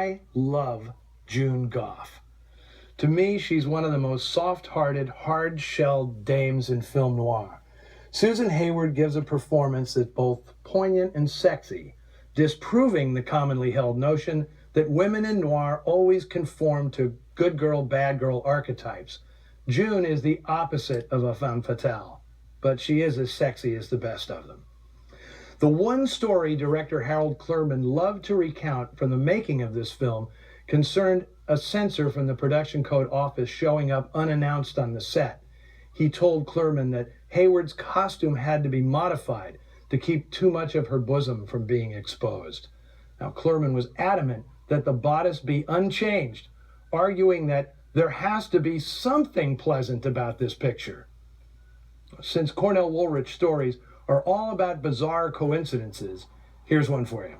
I love June Goff. To me, she's one of the most soft-hearted, hard-shelled dames in film noir. Susan Hayward gives a performance that's both poignant and sexy, disproving the commonly held notion that women in noir always conform to good girl, bad girl archetypes. June is the opposite of a femme fatale, but she is as sexy as the best of them. The one story director Harold Clurman loved to recount from the making of this film concerned a censor from the production code office showing up unannounced on the set. He told Clurman that Hayward's costume had to be modified to keep too much of her bosom from being exposed. Now, Clurman was adamant that the bodice be unchanged, arguing that there has to be something pleasant about this picture. Since Cornell Woolrich stories are all about bizarre coincidences, here's one for you.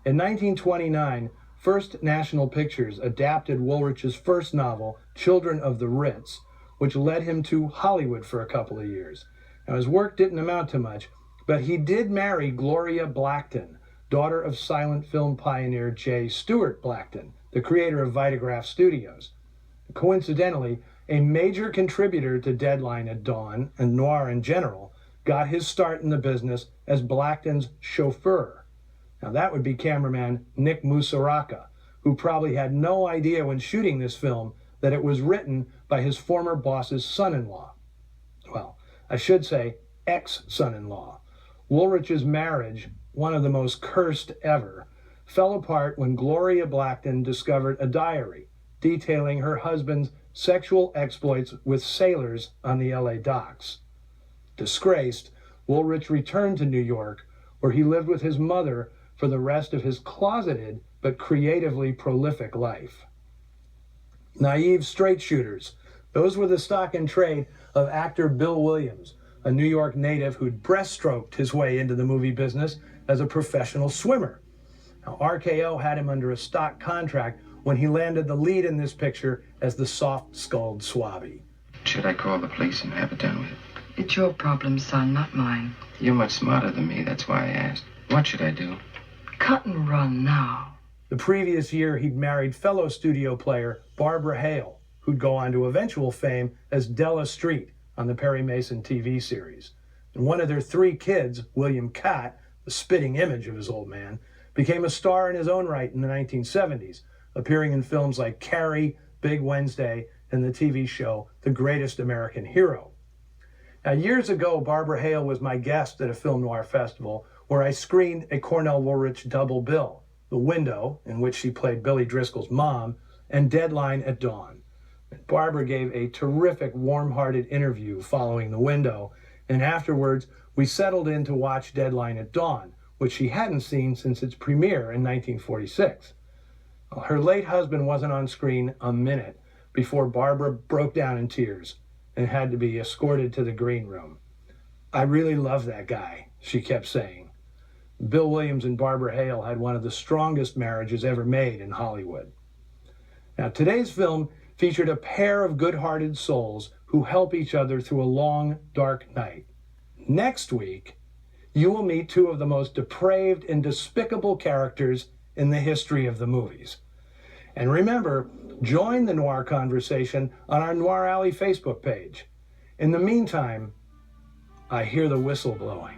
In 1929, First National Pictures adapted Woolrich's first novel, Children of the Ritz, which led him to Hollywood for a couple of years. Now, his work didn't amount to much, but he did marry Gloria Blackton, daughter of silent film pioneer J. Stewart Blackton, the creator of Vitagraph Studios. Coincidentally, a major contributor to Deadline at Dawn and noir in general got his start in the business as Blackton's chauffeur. Now that would be cameraman Nick Musaraka, who probably had no idea when shooting this film that it was written by his former boss's son-in-law. Well, I should say ex-son-in-law. Woolrich's marriage, one of the most cursed ever, fell apart when Gloria Blackton discovered a diary detailing her husband's sexual exploits with sailors on the LA docks. Disgraced, Woolrich returned to New York, where he lived with his mother for the rest of his closeted but creatively prolific life. Naive straight shooters, those were the stock in trade of actor Bill Williams, a New York native who'd breaststroked his way into the movie business as a professional swimmer. Now, RKO had him under a stock contract when he landed the lead in this picture as the soft-skulled swabby. Should I call the police and have it done with? It's your problem, son, not mine. You're much smarter than me, that's why I asked. What should I do? Cut and run now. The previous year, he'd married fellow studio player Barbara Hale, who'd go on to eventual fame as Della Street on the Perry Mason TV series. And one of their three kids, William Catt, the spitting image of his old man, became a star in his own right in the 1970s, appearing in films like Carrie, Big Wednesday, and the TV show The Greatest American Hero. Now, years ago, Barbara Hale was my guest at a film noir festival where I screened a Cornell Woolrich double bill, The Window, in which she played Billy Driscoll's mom, and Deadline at Dawn. And Barbara gave a terrific, warm-hearted interview following The Window, and afterwards, we settled in to watch Deadline at Dawn, which she hadn't seen since its premiere in 1946. Well, her late husband wasn't on screen a minute before Barbara broke down in tears and had to be escorted to the green room. "I really love that guy," she kept saying. Bill Williams and Barbara Hale had one of the strongest marriages ever made in Hollywood. Now, today's film featured a pair of good-hearted souls who help each other through a long, dark night. Next week, you will meet two of the most depraved and despicable characters in the history of the movies. And remember, join the noir conversation on our Noir Alley Facebook page. In the meantime, I hear the whistle blowing.